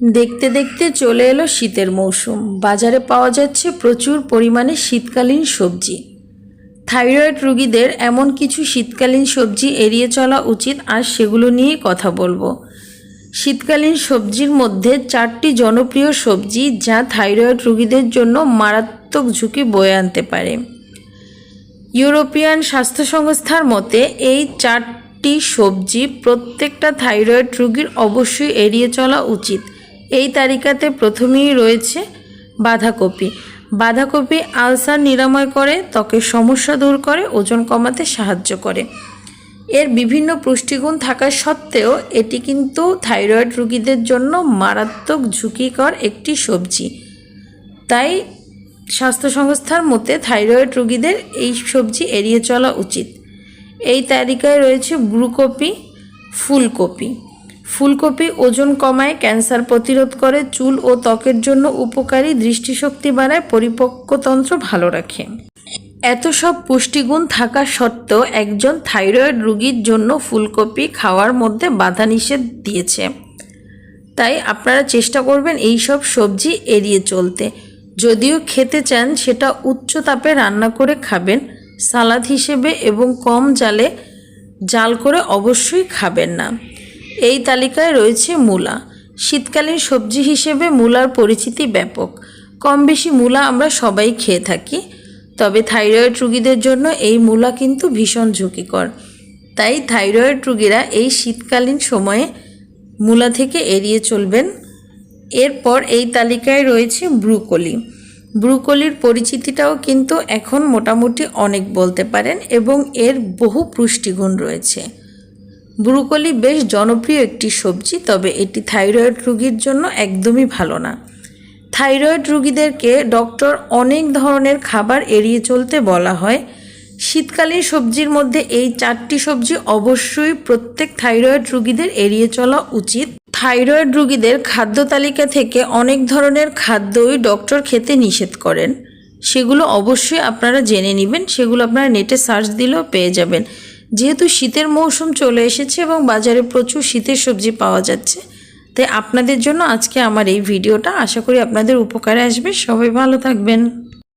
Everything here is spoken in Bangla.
দেখতে দেখতে চলে এলো শীতের মৌসুম। বাজারে পাওয়া যাচ্ছে প্রচুর পরিমাণে শীতকালীন সবজি। থাইরয়েড রোগীদের এমন কিছু শীতকালীন সবজি এড়িয়ে চলা উচিত, আর সেগুলো নিয়ে কথা বলবো। শীতকালীন সবজির মধ্যে 4টি জনপ্রিয় সবজি যা থাইরয়েড রোগীদের জন্য মারাত্মক ঝুঁকি বয়ে আনতে পারে। ইউরোপিয়ান স্বাস্থ্য সংস্থার মতে এই 4টি সবজি প্রত্যেকটা থাইরয়েড রোগীর অবশ্যই এড়িয়ে চলা উচিত। এই তালিকাতে প্রথমেই রয়েছে বাঁধাকপি। বাঁধাকপি আলসার নিরাময় করে, ত্বকের সমস্যা দূর করে, ওজন কমাতে সাহায্য করে। এর বিভিন্ন পুষ্টিগুণ থাকা সত্ত্বেও এটি কিন্তু থাইরয়েড রোগীদের জন্য মারাত্মক ঝুঁকিকর একটি সবজি। তাই স্বাস্থ্য সংস্থার মতে থাইরয়েড রোগীদের এই সবজি এড়িয়ে চলা উচিত। এই তালিকায় রয়েছে ব্রুকপি, ফুলকপি। ফুলকপি ওজন কমায়, ক্যান্সার প্রতিরোধ করে, চুল ও ত্বকের জন্য উপকারী, দৃষ্টিশক্তি বাড়ায়, পরিপক্কতন্ত্র ভালো রাখে। এত সব পুষ্টিগুণ থাকা সত্ত্বেও একজন থাইরয়েড রোগীর জন্য ফুলকপি খাওয়ার মধ্যে বাধা নিষেধ দিয়েছে। তাই আপনারা চেষ্টা করবেন এই সব সবজি এড়িয়ে চলতে। যদিও খেতে চান সেটা উচ্চ তাপে রান্না করে খাবেন, সালাদ হিসেবে এবং কম জাল করে অবশ্যই খাবেন না। এই তালিকায় রয়েছে মূলা। শীতকালীন সবজি হিসেবে মূলার পরিচিতি ব্যাপক। কম বেশি মূলা আমরা সবাই খেয়ে থাকি, তবে থাইরয়েড রোগীদের জন্য এই মূলা কিন্তু ভীষণ ঝুঁকিকর। তাই থাইরয়েড রোগীরা এই শীতকালীন সময়ে মূলা থেকে এড়িয়ে চলবেন। এরপর এই তালিকায় রয়েছে ব্রুকলি। ব্রুকলির পরিচিতিটাও কিন্তু এখন মোটামুটি অনেক বলতে পারেন, এবং এর বহু পুষ্টিগুণ রয়েছে। ব্রুকলি বেশ জনপ্রিয় একটি সবজি, তবে এটি থাইরয়েড রোগীর জন্য একদমই ভালো না। থাইরয়েড রোগীদেরকে ডক্টর অনেক ধরনের খাবার এড়িয়ে চলতে বলা হয়। শীতকালীন সবজির মধ্যে এই 4টি সবজি অবশ্যই প্রত্যেক থাইরয়েড রোগীদের এড়িয়ে চলা উচিত। থাইরয়েড রোগীদের খাদ্য তালিকা থেকে অনেক ধরনের খাদ্যই ডক্টর খেতে নিষেধ করেন। সেগুলো অবশ্যই আপনারা জেনে নেবেন, সেগুলো আপনারা নেটে সার্চ দিলেও পেয়ে যাবেন। যেহেতু শীতের মৌসুম চলে এসেছে এবং বাজারে প্রচুর শীতের সবজি পাওয়া যাচ্ছে, তাই আপনাদের জন্য আজকে আমার এই ভিডিওটা। আশা করি আপনাদের উপকারে আসবে। সবাই ভালো থাকবেন।